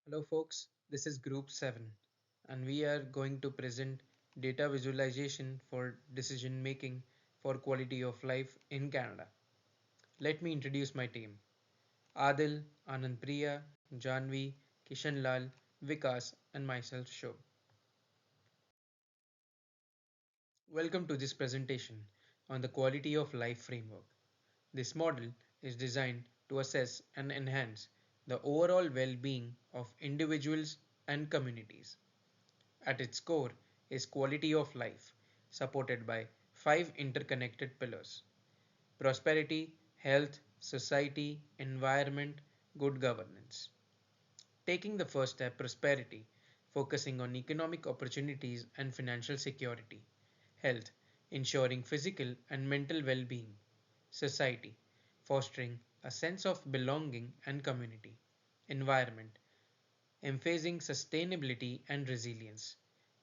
Hello folks, this is Group 7 and we are going to present data visualization for decision making for quality of life in Canada. Let me introduce my team. Adil, Anand Priya, Janvi, Kishan Lal, Vikas and myself Shobh. Welcome to this presentation on the quality of life framework. This model is designed to assess and enhance the overall well-being of individuals and communities. At its core is quality of life, supported by five interconnected pillars: prosperity, health, society, environment, good governance. Taking the first step, prosperity, focusing on economic opportunities and financial security; health, ensuring physical and mental well being; society, fostering a sense of belonging and community; environment, emphasizing sustainability and resilience;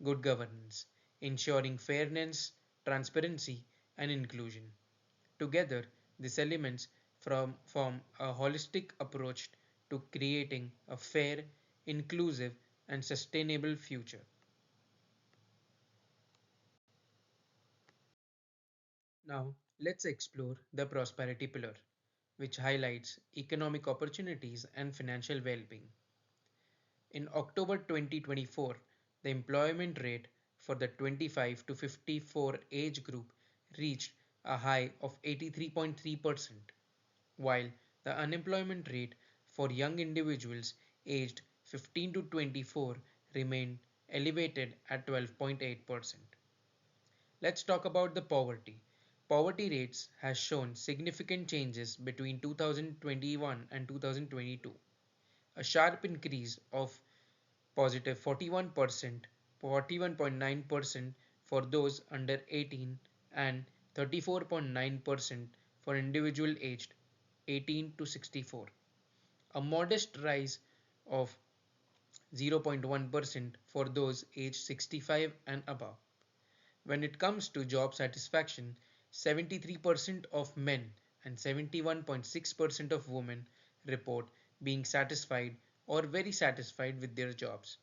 good governance, ensuring fairness, transparency, and inclusion. Together, these elements form a holistic approach to creating a fair, inclusive, and sustainable future. Now, let's explore the prosperity pillar, which highlights economic opportunities and financial well being. In October 2024, the employment rate for the 25 to 54 age group reached a high of 83.3%, while the unemployment rate for young individuals aged 15 to 24 remained elevated at 12.8%. Let's talk about the poverty. Poverty rates has shown significant changes between 2021 and 2022. A sharp increase of positive 41%, 41.9% for those under 18 and 34.9% for individual aged 18 to 64. A modest rise of 0.1% for those aged 65 and above. When it comes to job satisfaction, 73% of men and 71.6% of women report being satisfied or very satisfied with their jobs,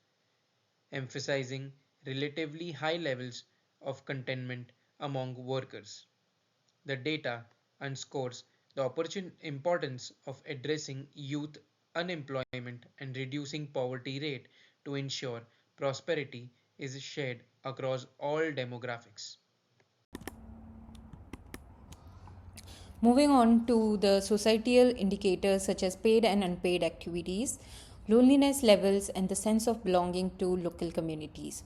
emphasizing relatively high levels of contentment among workers. The data underscores the importance of addressing youth unemployment and reducing poverty rate to ensure prosperity is shared across all demographics. Moving on to the societal indicators such as paid and unpaid activities, loneliness levels, and the sense of belonging to local communities.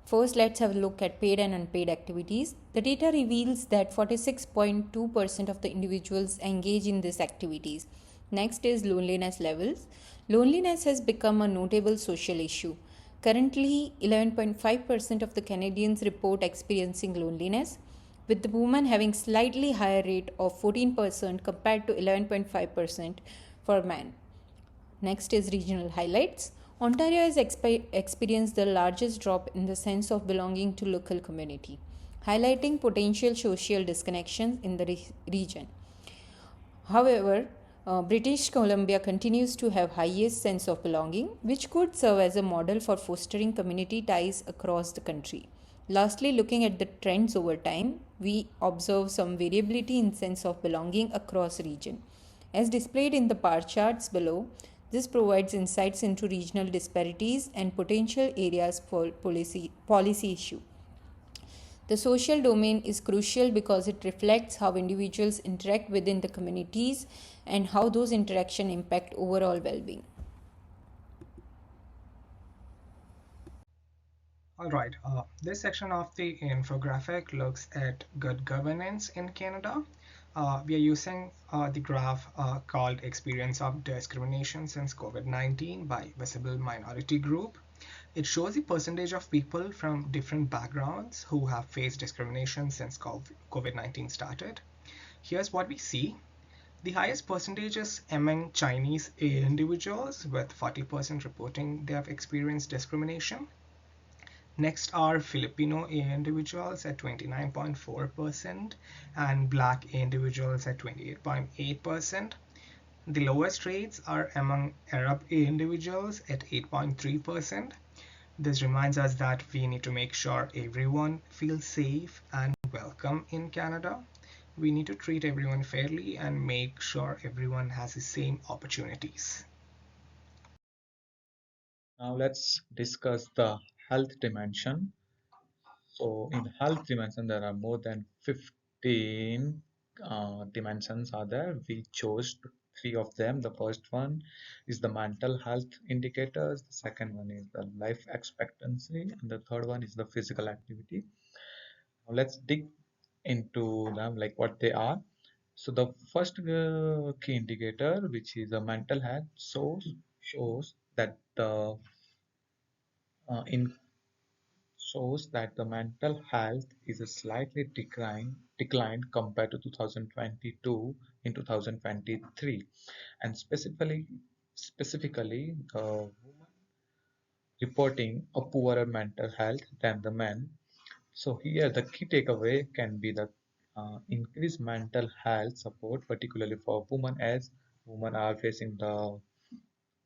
First, let's have a look at paid and unpaid activities. The data reveals that 46.2% of the individuals engage in these activities. Next is loneliness levels. Loneliness has become a notable social issue. Currently, 11.5% of the Canadians report experiencing loneliness, with the women having slightly higher rate of 14% compared to 11.5% for men. Next is regional highlights. Ontario has experienced the largest drop in the sense of belonging to local community, highlighting potential social disconnections in the region. However, British Columbia continues to have highest sense of belonging, which could serve as a model for fostering community ties across the country. Lastly, looking at the trends over time, we observe some variability in sense of belonging across region. As displayed in the bar charts below, this provides insights into regional disparities and potential areas for policy issue. The social domain is crucial because it reflects how individuals interact within the communities and how those interactions impact overall well being. All right, this section of the infographic looks at good governance in Canada. We are using the graph called Experience of Discrimination since COVID-19 by Visible Minority Group. It shows the percentage of people from different backgrounds who have faced discrimination since COVID-19 started. Here's what we see. The highest percentage is among Chinese individuals, with 40% reporting they have experienced discrimination. Next are Filipino individuals at 29.4% and Black individuals at 28.8%. The lowest rates are among Arab individuals at 8.3%. This reminds us that we need to make sure everyone feels safe and welcome in Canada. We need to treat everyone fairly and make sure everyone has the same opportunities. Now let's discuss the health dimension. So in health dimension, there are more than 15 dimensions are there. We chose three of them. The first one is the mental health indicators. The second one is the life expectancy, and the third one is the physical activity. Now let's dig into them, like what they are. So the first key indicator, which is a mental health, shows that the in shows that the mental health is a slightly declined compared to 2022 in 2023, and specifically the women reporting a poorer mental health than the men. So here the key takeaway can be the increased mental health support, particularly for women, as women are facing the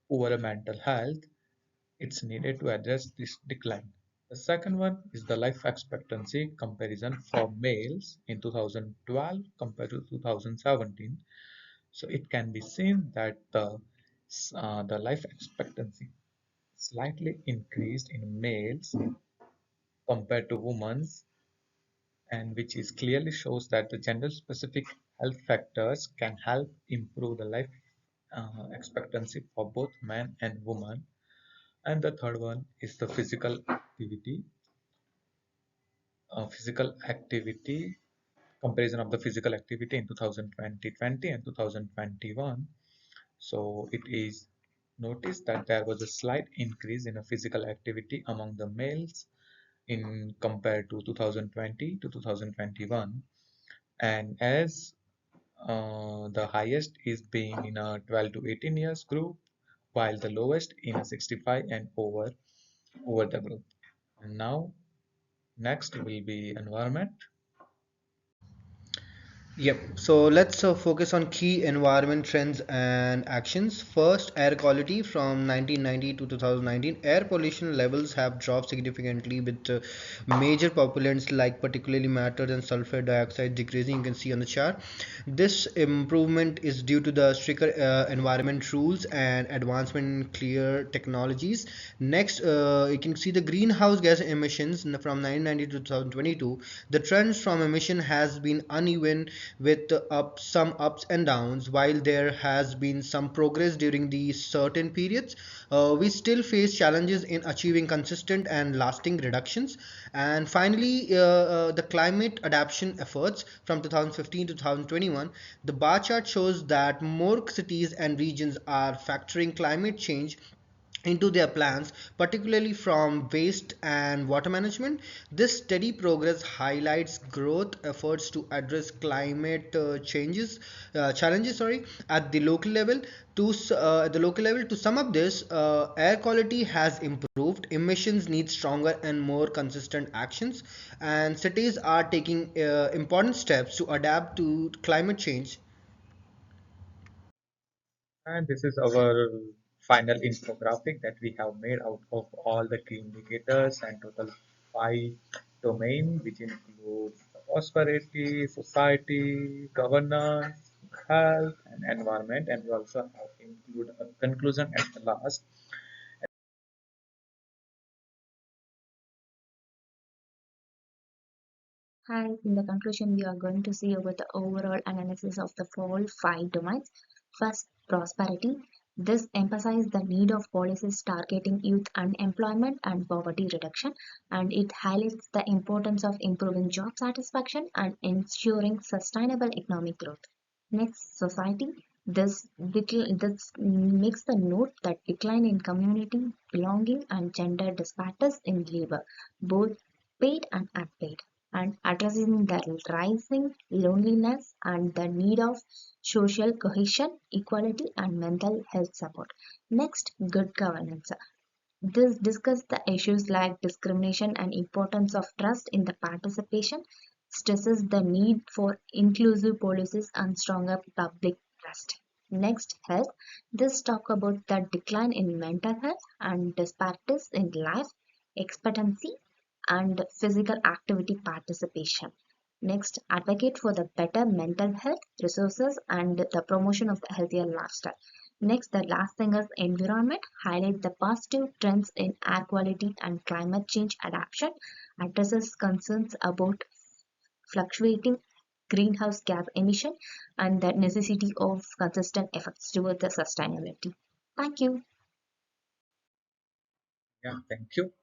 poorer mental health. It's needed to address this decline. The second one is the life expectancy comparison for males in 2012 compared to 2017. So it can be seen that the life expectancy slightly increased in males compared to women's, and which is clearly shows that the gender specific health factors can help improve the life expectancy for both men and women. And the third one is the physical activity comparison of the physical activity in 2020 and 2021. So it is noticed that there was a slight increase in a physical activity among the males in compared to 2020 to 2021, and as the highest is being in a 12 to 18 years group, while the lowest in a 65 and over the group. And now next will be environment. Yep. So let's focus on key environment trends and actions. First, air quality from 1990 to 2019. Air pollution levels have dropped significantly with major pollutants like particularly matter and sulfur dioxide decreasing. You can see on the chart. This improvement is due to the stricter environment rules and advancement in clear technologies. Next, you can see the greenhouse gas emissions from 1990 to 2022. The trends from emission has been uneven with some ups and downs. While there has been some progress during these certain periods, we still face challenges in achieving consistent and lasting reductions. And finally, the climate adaptation efforts from 2015 to 2021. The bar chart shows that more cities and regions are factoring climate change into their plans, particularly from waste and water management. This steady progress highlights growth efforts to address climate changes challenges at the local level. To sum up this, air quality has improved, emissions need stronger and more consistent actions, and cities are taking important steps to adapt to climate change. And this is our final infographic that we have made out of all the key indicators and total five domain, which includes prosperity, society, governance, health, and environment. And we also have include a conclusion at the last. Hi, in the conclusion, we are going to see about the overall analysis of the four five domains. First, prosperity. This emphasizes the need of policies targeting youth unemployment and poverty reduction, and it highlights the importance of improving job satisfaction and ensuring sustainable economic growth. Next, society. This makes the note that decline in community belonging and gender disparities in labor, both paid and unpaid, and addressing the rising loneliness and the need of social cohesion, equality, and mental health support. Next, good governance. This discusses the issues like discrimination and importance of trust in the participation, stresses the need for inclusive policies and stronger public trust. Next, health. This talk about the decline in mental health and disparities in life expectancy and physical activity participation. Next, advocate for the better mental health resources and the promotion of the healthier lifestyle. Next, the last thing is environment. Highlight the positive trends in air quality and climate change adaptation. Addresses concerns about fluctuating greenhouse gas emission and the necessity of consistent efforts towards the sustainability. Thank you. Yeah, thank you.